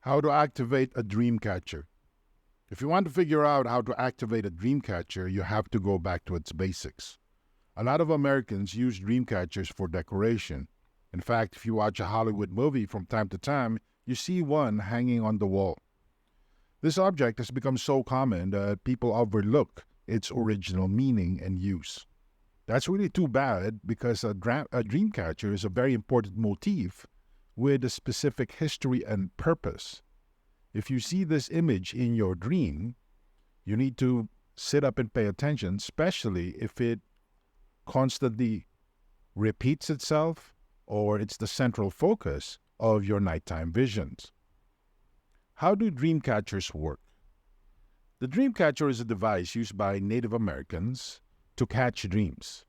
How to activate a dreamcatcher. If you want to figure out how to activate a dreamcatcher, you have to go back to its basics. A lot of Americans use dreamcatchers for decoration. In fact, if you watch a Hollywood movie from time to time, you see one hanging on the wall. This object has become so common that people overlook its original meaning and use. That's really too bad because a dreamcatcher is a very important motif with a specific history and purpose. If you see this image in your dream, you need to sit up and pay attention, especially if it constantly repeats itself or it's the central focus of your nighttime visions. How do dreamcatchers work? The dreamcatcher is a device used by Native Americans to catch dreams.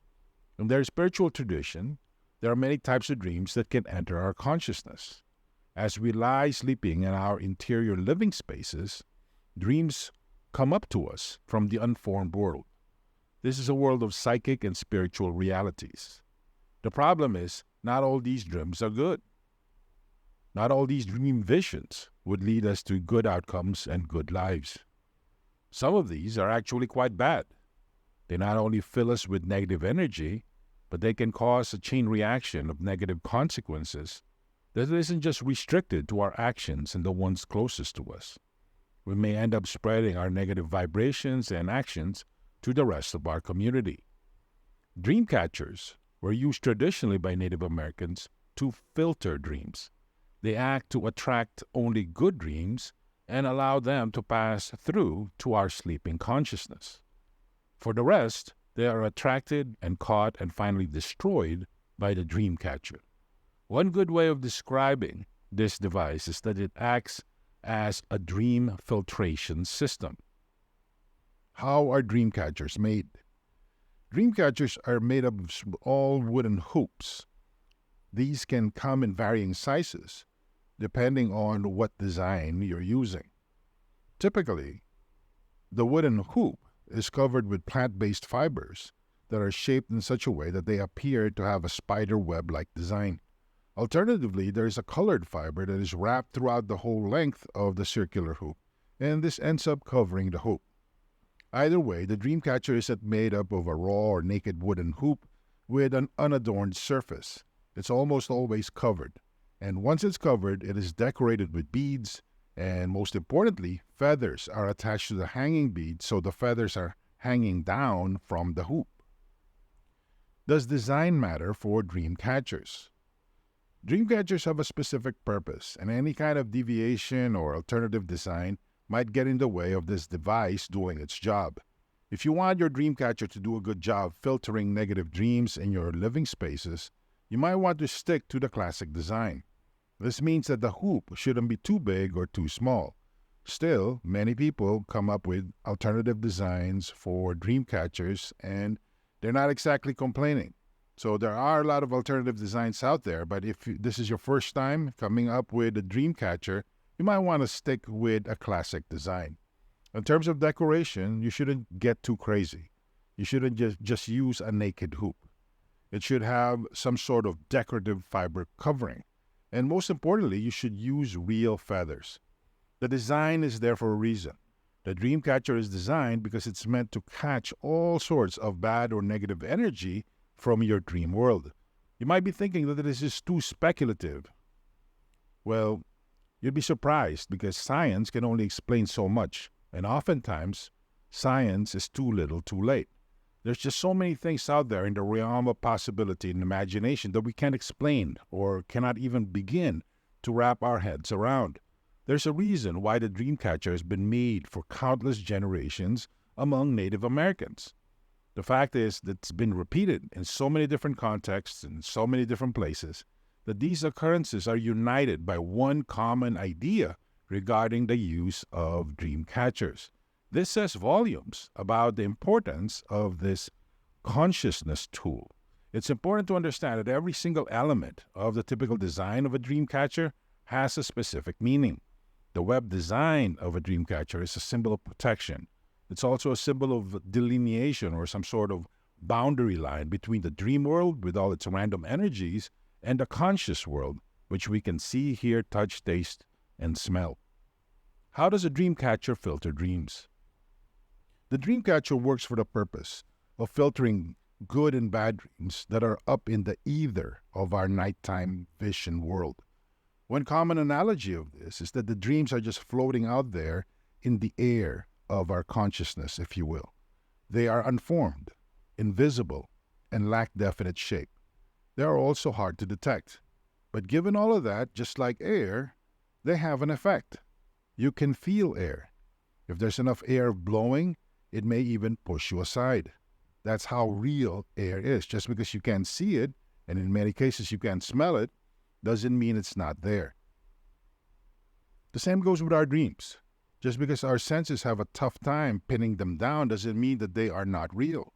In their spiritual tradition, there are many types of dreams that can enter our consciousness. As we lie sleeping in our interior living spaces, dreams come up to us from the unformed world. This is a world of psychic and spiritual realities. The problem is, not all these dreams are good. Not all these dream visions would lead us to good outcomes and good lives. Some of these are actually quite bad. They not only fill us with negative energy, but they can cause a chain reaction of negative consequences that isn't just restricted to our actions and the ones closest to us. We may end up spreading our negative vibrations and actions to the rest of our community. Dreamcatchers were used traditionally by Native Americans to filter dreams. They act to attract only good dreams and allow them to pass through to our sleeping consciousness. For the rest, they are attracted and caught and finally destroyed by the dreamcatcher. One good way of describing this device is that it acts as a dream filtration system. How are dreamcatchers made? Dreamcatchers are made up of small wooden hoops. These can come in varying sizes, depending on what design you're using. Typically, the wooden hoop is covered with plant-based fibers that are shaped in such a way that they appear to have a spider web-like design. Alternatively, there is a colored fiber that is wrapped throughout the whole length of the circular hoop, and this ends up covering the hoop. Either way, the dreamcatcher isn't made up of a raw or naked wooden hoop with an unadorned surface. It's almost always covered, and once it's covered, it is decorated with beads, and most importantly, feathers are attached to the hanging beads, so the feathers are hanging down from the hoop. Does design matter for dreamcatchers? Dreamcatchers have a specific purpose, and any kind of deviation or alternative design might get in the way of this device doing its job. If you want your dreamcatcher to do a good job filtering negative dreams in your living spaces, you might want to stick to the classic design. This means that the hoop shouldn't be too big or too small. Still, many people come up with alternative designs for dreamcatchers, and they're not exactly complaining. So there are a lot of alternative designs out there, but if this is your first time coming up with a dreamcatcher, you might want to stick with a classic design. In terms of decoration, you shouldn't get too crazy. You shouldn't just use a naked hoop. It should have some sort of decorative fiber covering. And most importantly, you should use real feathers. The design is there for a reason. The dreamcatcher is designed because it's meant to catch all sorts of bad or negative energy from your dream world. You might be thinking that this is too speculative. Well, you'd be surprised because science can only explain so much, and oftentimes, science is too little too late. There's just so many things out there in the realm of possibility and imagination that we can't explain or cannot even begin to wrap our heads around. There's a reason why the dreamcatcher has been made for countless generations among Native Americans. The fact is that it's been repeated in so many different contexts and so many different places that these occurrences are united by one common idea regarding the use of dreamcatchers. This says volumes about the importance of this consciousness tool. It's important to understand that every single element of the typical design of a dreamcatcher has a specific meaning. The web design of a dreamcatcher is a symbol of protection. It's also a symbol of delineation or some sort of boundary line between the dream world with all its random energies and the conscious world, which we can see, hear, touch, taste, and smell. How does a dreamcatcher filter dreams? The dreamcatcher works for the purpose of filtering good and bad dreams that are up in the ether of our nighttime vision world. One common analogy of this is that the dreams are just floating out there in the air of our consciousness, if you will. They are unformed, invisible, and lack definite shape. They are also hard to detect. But given all of that, just like air, they have an effect. You can feel air. If there's enough air blowing, it may even push you aside. That's how real air is. Just because you can't see it, and in many cases you can't smell it, doesn't mean it's not there. The same goes with our dreams. Just because our senses have a tough time pinning them down doesn't mean that they are not real.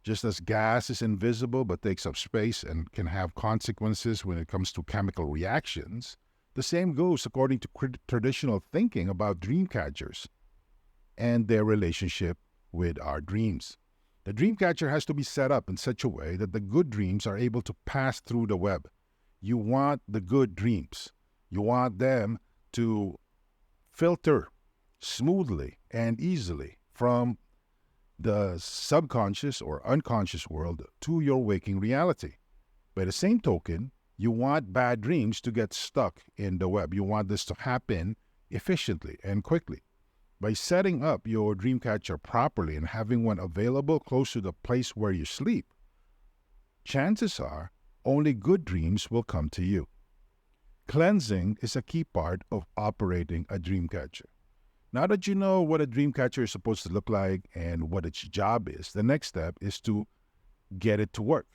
Just as gas is invisible but takes up space and can have consequences when it comes to chemical reactions, the same goes according to traditional thinking about dreamcatchers and their relationship with our dreams. The dreamcatcher has to be set up in such a way that the good dreams are able to pass through the web. You want the good dreams. You want them to filter smoothly and easily from the subconscious or unconscious world to your waking reality. By the same token, you want bad dreams to get stuck in the web. You want this to happen efficiently and quickly. By setting up your dreamcatcher properly and having one available close to the place where you sleep, chances are only good dreams will come to you. Cleansing is a key part of operating a dreamcatcher. Now that you know what a dreamcatcher is supposed to look like and what its job is, the next step is to get it to work.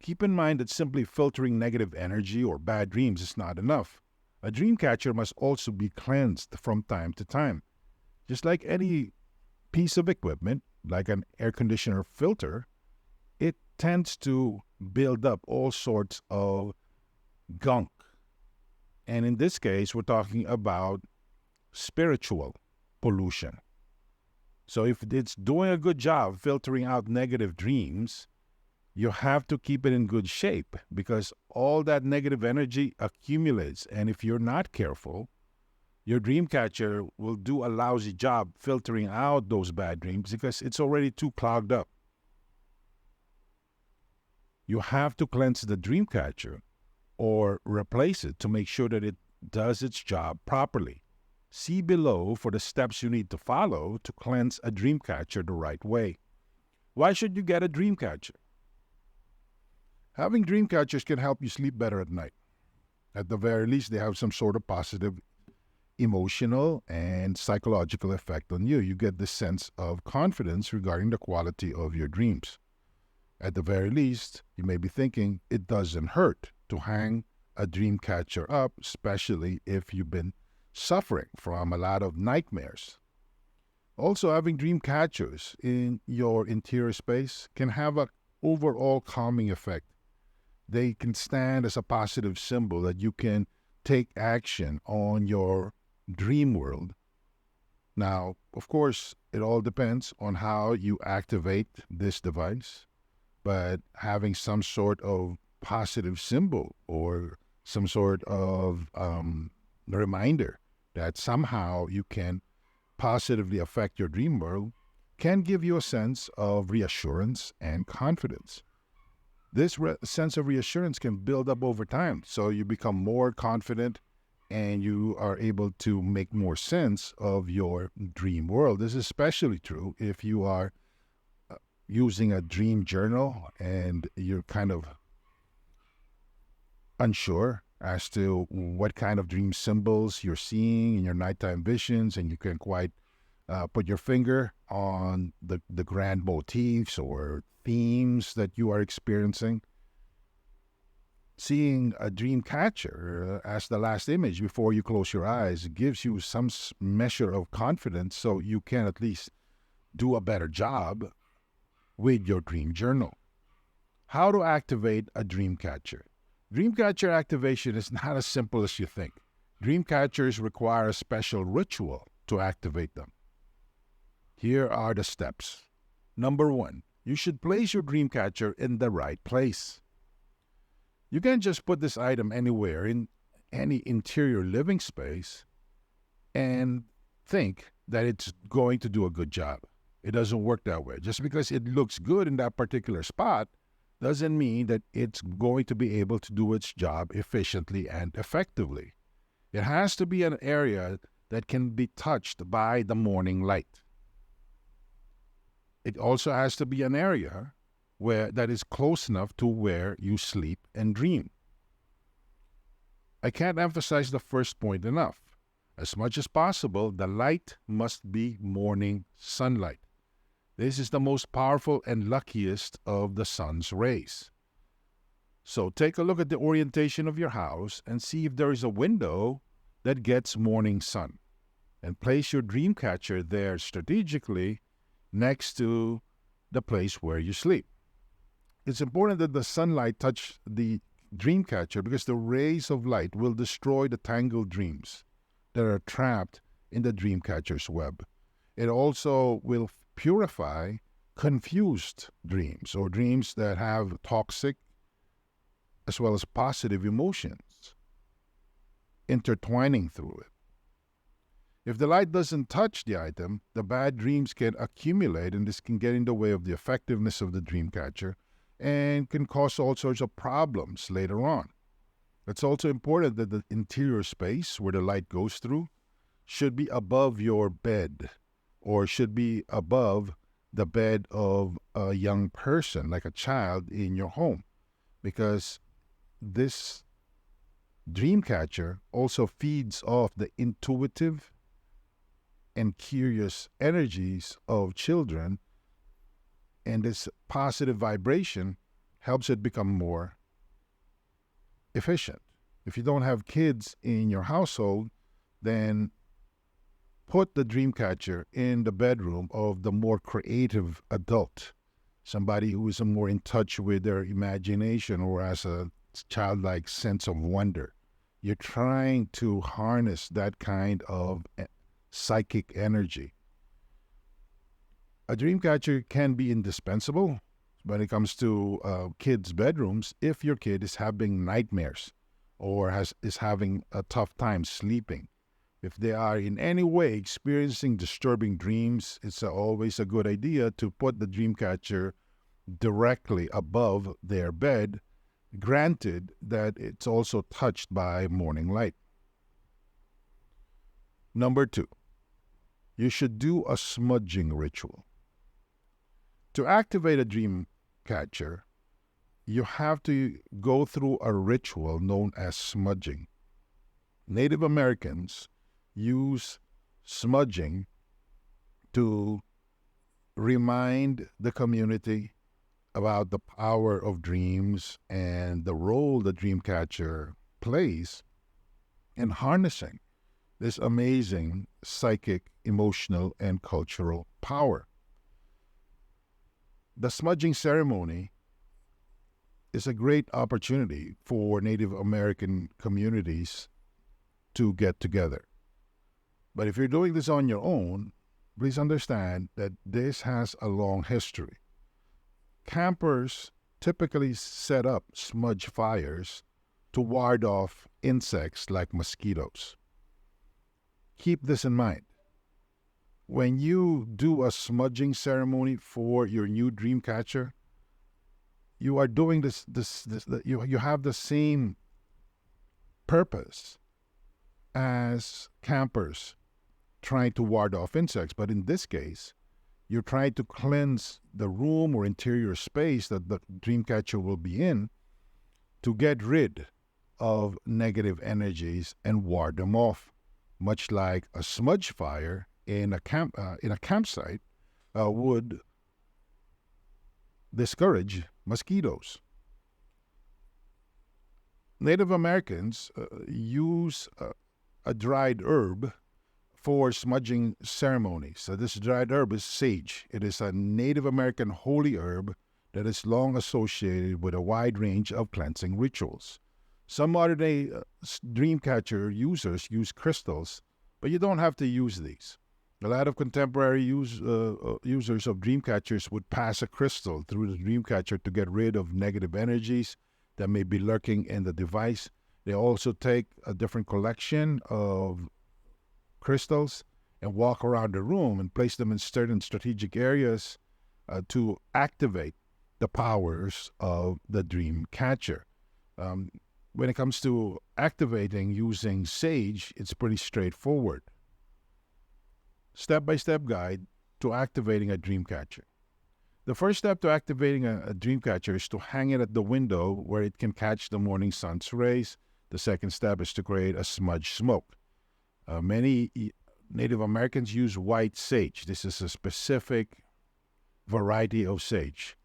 Keep in mind that simply filtering negative energy or bad dreams is not enough. A dreamcatcher must also be cleansed from time to time. Just like any piece of equipment, like an air conditioner filter, it tends to build up all sorts of gunk. And in this case, we're talking about spiritual pollution. So if it's doing a good job filtering out negative dreams, you have to keep it in good shape because all that negative energy accumulates. And if you're not careful, your dreamcatcher will do a lousy job filtering out those bad dreams because it's already too clogged up. You have to cleanse the dreamcatcher or replace it to make sure that it does its job properly. See below for the steps you need to follow to cleanse a dreamcatcher the right way. Why should you get a dreamcatcher? Having dreamcatchers can help you sleep better at night. At the very least, they have some sort of positive emotional and psychological effect on you. You get this sense of confidence regarding the quality of your dreams. At the very least, you may be thinking it doesn't hurt to hang a dream catcher up, especially if you've been suffering from a lot of nightmares. Also, having dream catchers in your interior space can have an overall calming effect. They can stand as a positive symbol that you can take action on your dream world. Now, of course, it all depends on how you activate this device, but having some sort of positive symbol or some sort of reminder that somehow you can positively affect your dream world can give you a sense of reassurance and confidence. This sense of reassurance can build up over time, so you become more confident and you are able to make more sense of your dream world. This is especially true if you are using a dream journal and you're kind of unsure as to what kind of dream symbols you're seeing in your nighttime visions, and you can quite put your finger on the grand motifs or themes that you are experiencing. Seeing a dream catcher as the last image before you close your eyes gives you some measure of confidence, so you can at least do a better job with your dream journal. How to activate a dream catcher? Dreamcatcher activation is not as simple as you think. Dreamcatchers require a special ritual to activate them. Here are the steps. Number 1, you should place your dreamcatcher in the right place. You can't just put this item anywhere in any interior living space and think that it's going to do a good job. It doesn't work that way. Just because it looks good in that particular spot doesn't mean that it's going to be able to do its job efficiently and effectively. It has to be an area that can be touched by the morning light. It also has to be an area where that is close enough to where you sleep and dream. I can't emphasize the first point enough. As much as possible, the light must be morning sunlight. This is the most powerful and luckiest of the sun's rays. So take a look at the orientation of your house and see if there is a window that gets morning sun. And place your dream catcher there strategically next to the place where you sleep. It's important that the sunlight touch the dream catcher because the rays of light will destroy the tangled dreams that are trapped in the dream catcher's web. It also will purify confused dreams or dreams that have toxic as well as positive emotions intertwining through it. If the light doesn't touch the item, the bad dreams can accumulate, and this can get in the way of the effectiveness of the dream catcher and can cause all sorts of problems later on. It's also important that the interior space where the light goes through should be above your bed or should be above the bed of a young person, like a child in your home, because this dream catcher also feeds off the intuitive and curious energies of children, and this positive vibration helps it become more efficient. If you don't have kids in your household, then put the dream catcher in the bedroom of the more creative adult, somebody who is more in touch with their imagination or has a childlike sense of wonder. You're trying to harness that kind of psychic energy. A dream catcher can be indispensable when it comes to kids' bedrooms if your kid is having nightmares or is having a tough time sleeping. If they are in any way experiencing disturbing dreams, it's always a good idea to put the dream catcher directly above their bed, granted that it's also touched by morning light. Number 2, you should do a smudging ritual. To activate a dream catcher, you have to go through a ritual known as smudging. Native Americans use smudging to remind the community about the power of dreams and the role the dream catcher plays in harnessing this amazing psychic, emotional, and cultural power. The smudging ceremony is a great opportunity for Native American communities to get together. But if you're doing this on your own, please understand that this has a long history. Campers typically set up smudge fires to ward off insects like mosquitoes. Keep this in mind. When you do a smudging ceremony for your new dream catcher, you are doing this you have the same purpose as campers trying to ward off insects. But in this case, you're trying to cleanse the room or interior space that the dream catcher will be in to get rid of negative energies and ward them off, much like a smudge fire in a campsite would discourage mosquitoes. Native Americans use a dried herb for smudging ceremonies. So this dried herb is sage. It is a Native American holy herb that is long associated with a wide range of cleansing rituals. Some modern-day dreamcatcher users use crystals, but you don't have to use these. A lot of contemporary users of dreamcatchers would pass a crystal through the dreamcatcher to get rid of negative energies that may be lurking in the device. They also take a different collection of crystals and walk around the room and place them in certain strategic areas to activate the powers of the dream catcher. When it comes to activating using Sage, it's pretty straightforward. Step-by-step guide to activating a dream catcher. The first step to activating a dream catcher is to hang it at the window where it can catch the morning sun's rays. The second step is to create a smudge smoke. Many Native Americans use white sage. This is a specific variety of sage.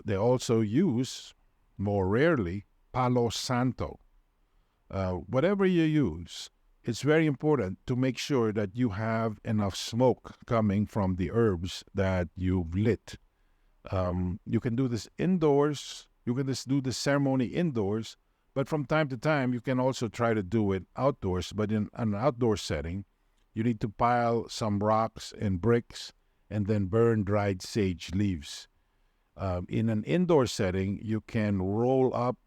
They also use, more rarely, Palo Santo. Whatever you use, it's very important to make sure that you have enough smoke coming from the herbs that you've lit. You can do this indoors. You can just do the ceremony indoors, but from time to time, you can also try to do it outdoors. But in an outdoor setting, you need to pile some rocks and bricks and then burn dried sage leaves. In an indoor setting, you can roll up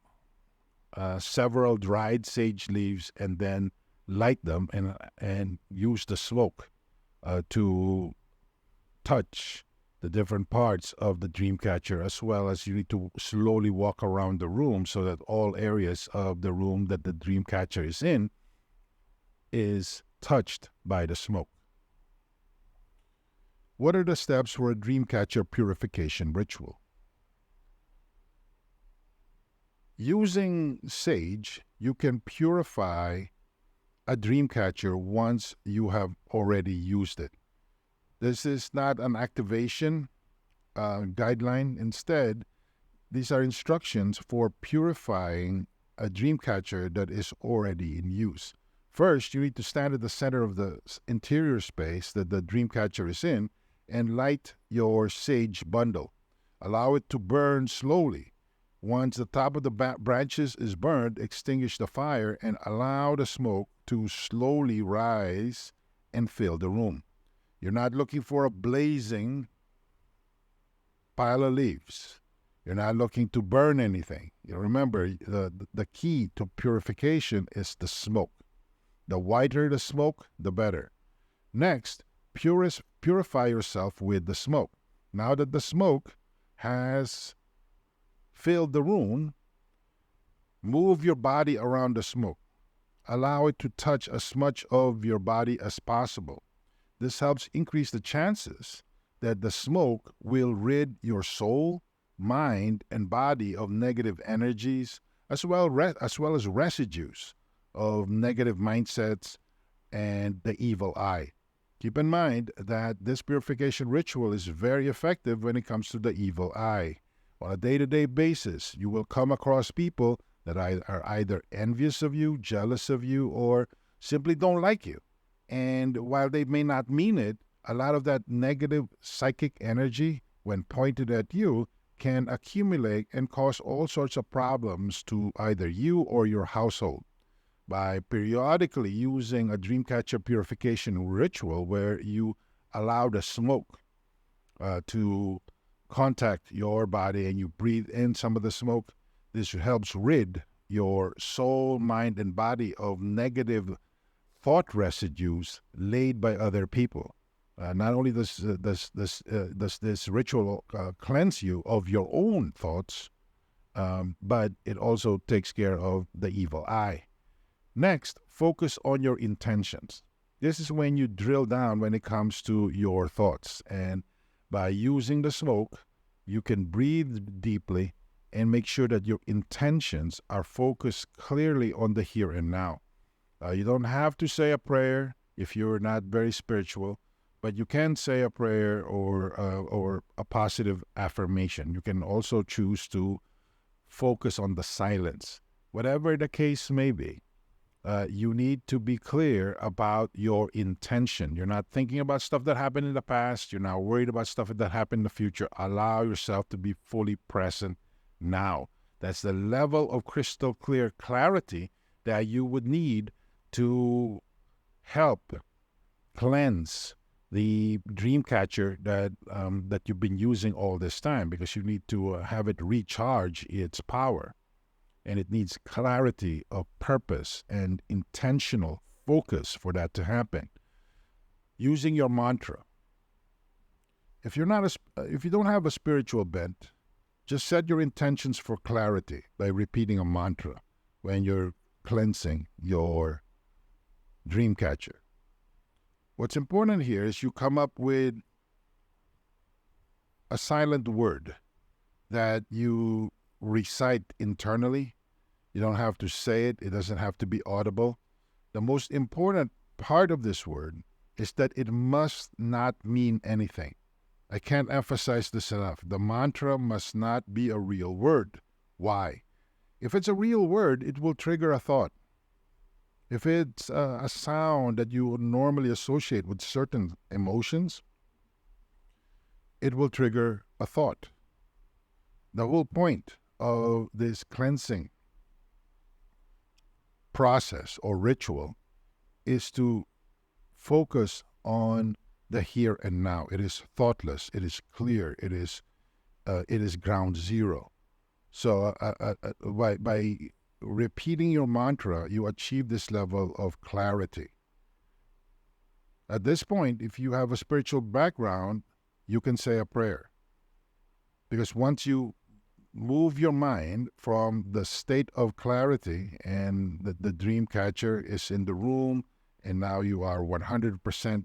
several dried sage leaves and then light them and use the smoke to touch the different parts of the dream catcher, as well as you need to slowly walk around the room so that all areas of the room that the dream catcher is in is touched by the smoke. What are the steps for a dream catcher purification ritual? Using sage, you can purify a dream catcher once you have already used it. This is not an activation guideline. Instead, these are instructions for purifying a dream catcher that is already in use. First, you need to stand at the center of the interior space that the dream catcher is in and light your sage bundle. Allow it to burn slowly. Once the top of the branches is burned, extinguish the fire and allow the smoke to slowly rise and fill the room. You're not looking for a blazing pile of leaves. You're not looking to burn anything. You remember, the key to purification is the smoke. The whiter the smoke, the better. Next, purify yourself with the smoke. Now that the smoke has filled the room, move your body around the smoke. Allow it to touch as much of your body as possible. This helps increase the chances that the smoke will rid your soul, mind, and body of negative energies, as well as residues of negative mindsets and the evil eye. Keep in mind that this purification ritual is very effective when it comes to the evil eye. On a day-to-day basis, you will come across people that are either envious of you, jealous of you, or simply don't like you. And while they may not mean it, a lot of that negative psychic energy, when pointed at you, can accumulate and cause all sorts of problems to either you or your household. By periodically using a dreamcatcher purification ritual where you allow the smoke to contact your body and you breathe in some of the smoke, this helps rid your soul, mind, and body of negative thought residues laid by other people. Not only does this ritual cleanse you of your own thoughts, but it also takes care of the evil eye. Next, focus on your intentions. This is when you drill down when it comes to your thoughts. And by using the smoke, you can breathe deeply and make sure that your intentions are focused clearly on the here and now. You don't have to say a prayer if you're not very spiritual, but you can say a prayer or a positive affirmation. You can also choose to focus on the silence. Whatever the case may be, you need to be clear about your intention. You're not thinking about stuff that happened in the past. You're not worried about stuff that happened in the future. Allow yourself to be fully present now. That's the level of crystal clear clarity that you would need to help cleanse the dreamcatcher that you've been using all this time, because you need to have it recharge its power. And it needs clarity of purpose and intentional focus for that to happen. using your mantra. If you don't have a spiritual bent, just set your intentions for clarity by repeating a mantra when you're cleansing your dream catcher. What's important here is you come up with a silent word that you recite internally. You don't have to say it. It doesn't have to be audible. The most important part of this word is that it must not mean anything. I can't emphasize this enough. The mantra must not be a real word. Why? If it's a real word, it will trigger a thought. If it's a sound that you would normally associate with certain emotions, it will trigger a thought. The whole point of this cleansing process or ritual is to focus on the here and now. It is thoughtless. It is clear. It is ground zero. So by repeating your mantra, you achieve this level of clarity. At this point, if you have a spiritual background, you can say a prayer. Because once you move your mind from the state of clarity and the dream catcher is in the room, and now you are 100%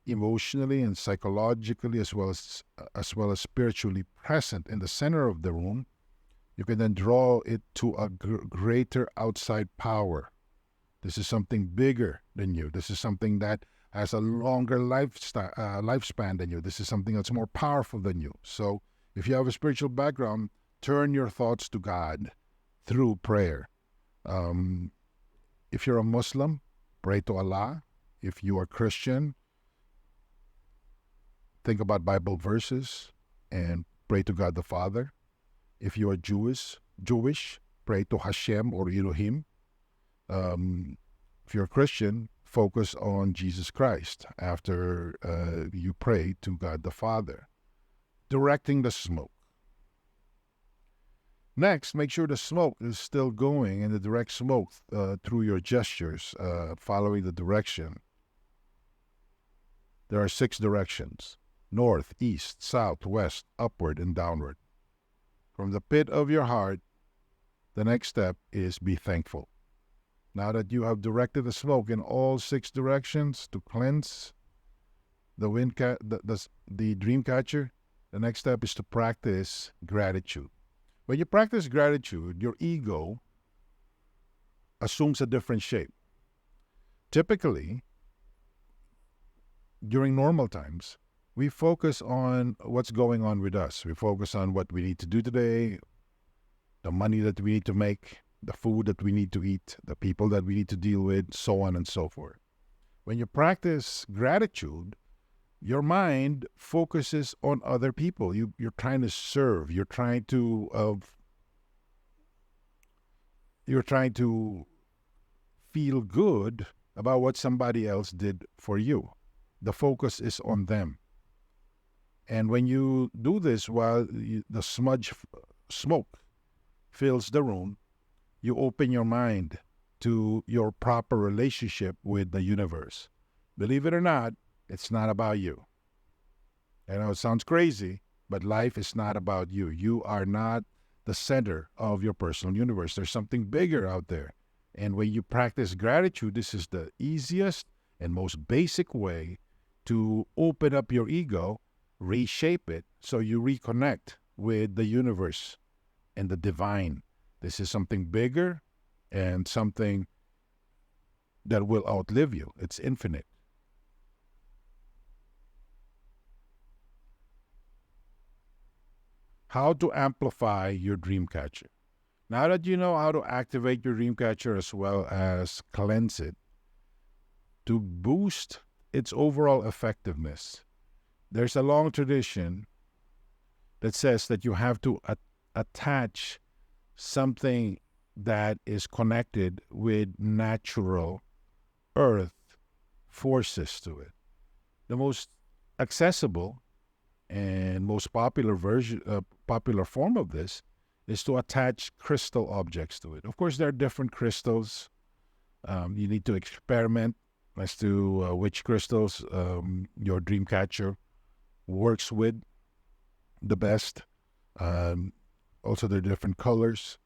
emotionally and psychologically as well as spiritually present in the center of the room, you can then draw it to a greater outside power. This is something bigger than you. This is something that has a longer lifespan than you. This is something that's more powerful than you. So if you have a spiritual background, turn your thoughts to God through prayer. If you're a Muslim, pray to Allah. If you are Christian, think about Bible verses and pray to God the Father. If you are Jewish, pray to Hashem or Elohim. If you're a Christian, focus on Jesus Christ after you pray to God the Father. Directing the smoke. Next, make sure the smoke is still going and the direct smoke through your gestures, following the direction. There are 6 directions: north, east, south, west, upward, and downward. From the pit of your heart, the next step is be thankful. Now that you have directed the smoke in all 6 directions to cleanse the dream catcher, the next step is to practice gratitude. When you practice gratitude, your ego assumes a different shape. Typically, during normal times, we focus on what's going on with us. We focus on what we need to do today, the money that we need to make, the food that we need to eat, the people that we need to deal with, so on and so forth. When you practice gratitude, your mind focuses on other people. You're trying to serve. You're trying to feel good about what somebody else did for you. The focus is on them. And when you do this while the smoke fills the room, you open your mind to your proper relationship with the universe. Believe it or not, it's not about you. I know it sounds crazy, but life is not about you. You are not the center of your personal universe. There's something bigger out there. And when you practice gratitude, this is the easiest and most basic way to open up your ego, reshape it, so you reconnect with the universe and the divine. This is something bigger and something that will outlive you. It's infinite. How to amplify your dream catcher. Now that you know how to activate your dream catcher as well as cleanse it, to boost its overall effectiveness, there's a long tradition that says that you have to attach something that is connected with natural earth forces to it. The most accessible and most popular form of this is to attach crystal objects to it. Of course, there are different crystals. You need to experiment as to which crystals your dreamcatcher works with the best. Um, Also, there are different colors.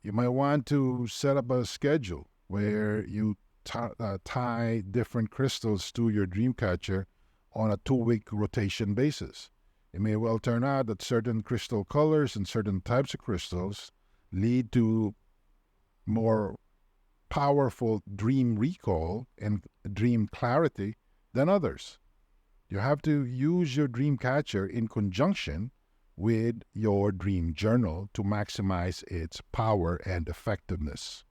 You might want to set up a schedule where you tie different crystals to your dreamcatcher on a 2-week rotation basis. It may well turn out that certain crystal colors and certain types of crystals lead to more powerful dream recall and dream clarity than others. You have to use your dream catcher in conjunction with your dream journal to maximize its power and effectiveness.